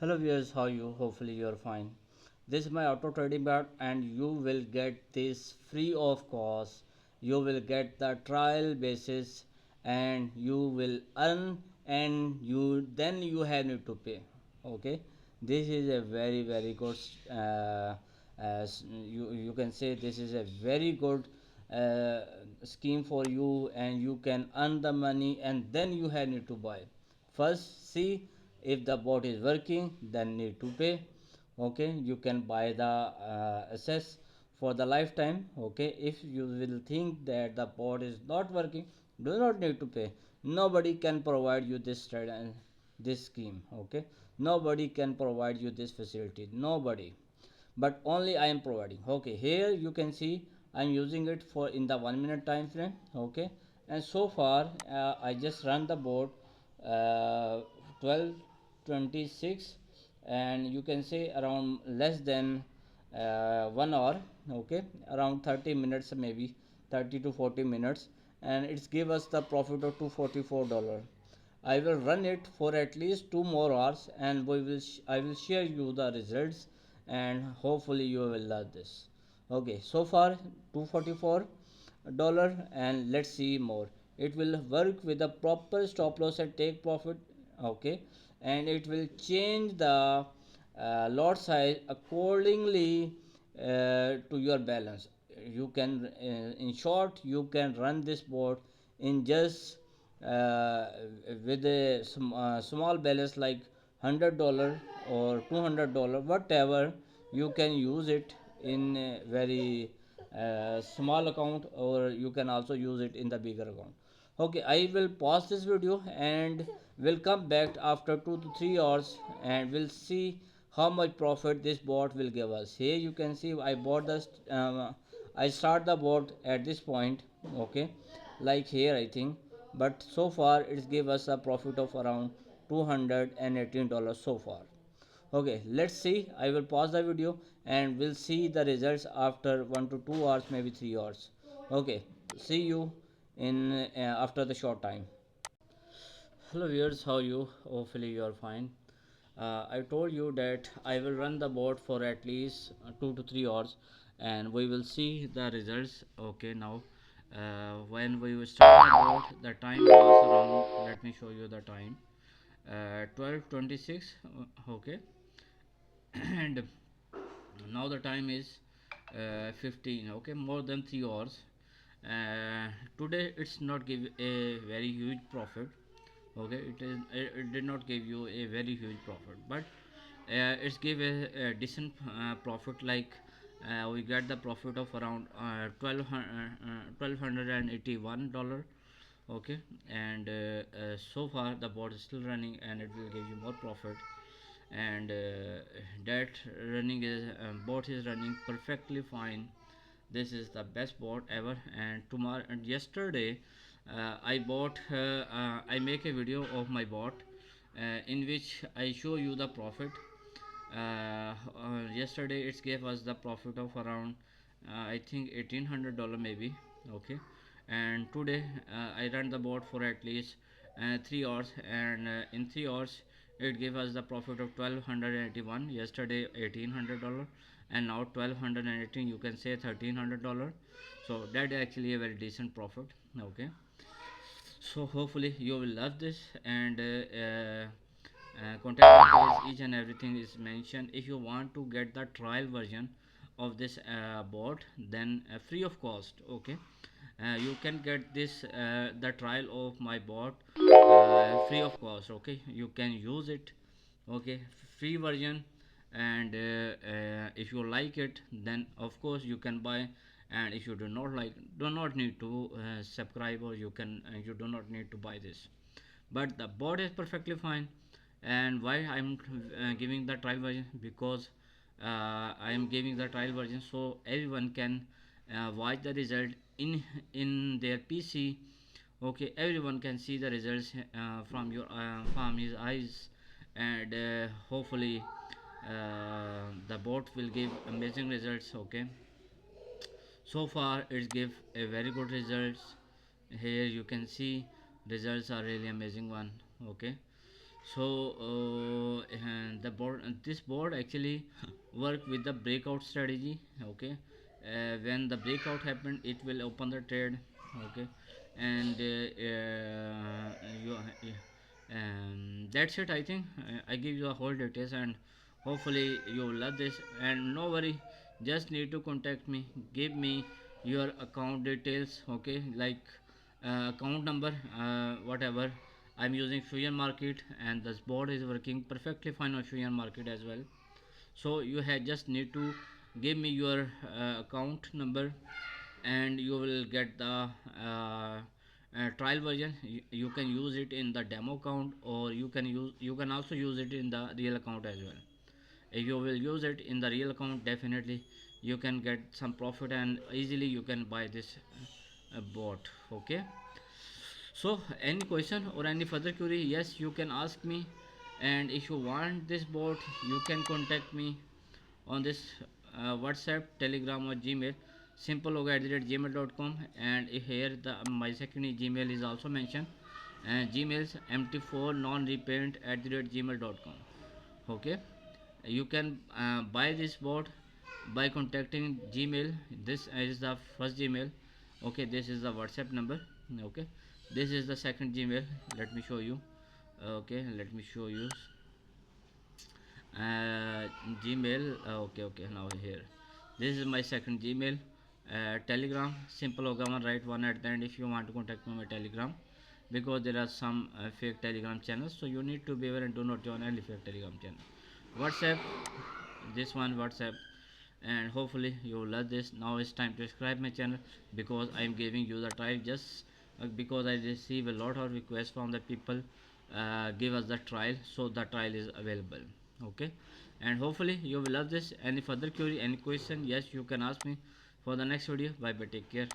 Hello viewers, how you? Hopefully you are fine. This is my auto trading bot and you will get this free of cost. You will get the trial basis and you will earn and you have need to pay. Okay, this is a very good as you can say this is a very good uh, scheme for you and you can earn the money and then you have need to buy. First see if the bot is working, then need to pay. Okay, you can buy the access for the lifetime. Okay, if you will think that the bot is not working, do not need to pay. Nobody can provide you this scheme. Okay, nobody can provide you this facility, nobody, but only I am providing. Okay, here you can see I am using it for in the 1 minute time frame. Okay, and so far I just run the board 12:26 and you can say around less than 1 hour. Okay, around 30 minutes, maybe 30 to 40 minutes, and it's give us the profit of $244. I will run it for at least 2 more hours and I will share you the results and hopefully you will love this. Okay, so far $244 and let's see more. It will work with a proper stop loss and take profit. Okay, and it will change the lot size accordingly to your balance. You can in short you can run this board in just uh, with a small balance like $100 or $200, whatever. You can use it in a very small account or you can also use it in the bigger account. Okay, I will pause this video and will come back after 2 to 3 hours and we'll see how much profit this bot will give us. Here you can see I bought the I start the bot at this point. Okay, like here I think, but so far it's give us a profit of around $218 so far. Okay, let's see. I will pause the video and we'll see the results after 1 to 2 hours, maybe 3 hours. Okay, see you in after the short time. Hello viewers, how are you? Hopefully you are fine. I told you that I will run the bot for at least 2 to 3 hours and we will see the results. Okay, now when we will start the bot, the time was around, let me show you the time, 12:26. Okay, and now the time is 15. Okay, more than 3 hours. Today it's not give a very huge profit. Okay, it did not give you a very huge profit, but it's give a decent profit. Like we get the profit of around 1281 dollar. Okay, and so far the bot is still running and it will give you more profit. And that running is bot is running perfectly fine. This is the best bot ever. And tomorrow and yesterday I make a video of my bot in which I show you the profit. Yesterday it gave us the profit of around I think $1,800 maybe. Okay, and today I run the bot for at least 3 hours and in 3 hours it gave us the profit of 1281. Yesterday $1,800 and now 1218, you can say $1,300. So that actually a very decent profit. Okay, so hopefully you will love this and contact details, each and everything is mentioned. If you want to get the trial version of this bot, then free of cost. Okay, you can get this the trial of my bot free of cost. Okay, you can use it. Okay, free version. And if you like it, then of course you can buy. And if you do not like, do not need to subscribe, or you do not need to buy this. But the bot is perfectly fine. And why I'm giving the trial version? Because I am giving the trial version so everyone can watch the result in their PC. Okay, everyone can see the results from his eyes. And hopefully the bot will give amazing results. Okay, so far it give a very good results. Here you can see results are really amazing one. Okay, So and the board this board actually work with the breakout strategy. Okay, when the breakout happened, it will open the trade. Okay, and that's it. I think I give you the whole details, and hopefully you love this. And no worry, just need to contact me, give me your account details. Okay, like account number, whatever. I'm using Fusion Market, and this board is working perfectly fine on Fusion Market as well. So you have just need to give me your account number, and you will get the trial version. You can use it in the demo account, or you can also use it in the real account as well. If you will use it in the real account, definitely you can get some profit, and easily you can buy this bot. Okay, so any question or any further query, yes, you can ask me. And if you want this bot, you can contact me on this WhatsApp, Telegram, or Gmail. Simple logo at gmail.com. And here my second Gmail is also mentioned, and Gmail's mt4 non-repaint at gmail.com. Okay, you can buy this bot by contacting Gmail. This is the first Gmail. Okay, this is the WhatsApp number. Okay, this is the second Gmail. Let me show you. Okay, let me show you uh, Gmail. Okay, now here, this is my second Gmail. Telegram, simple Ogama, write one at the end if you want to contact me on my Telegram, because there are some fake Telegram channels, so you need to be aware and do not join any fake Telegram channel. WhatsApp, this one WhatsApp. And hopefully you love this. Now it's time to subscribe my channel, because I am giving you the trial just because I receive a lot of requests from the people, give us the trial, so the trial is available. Okay, and hopefully you will love this. Any further query, any question, yes, you can ask me for the next video. Bye bye, take care.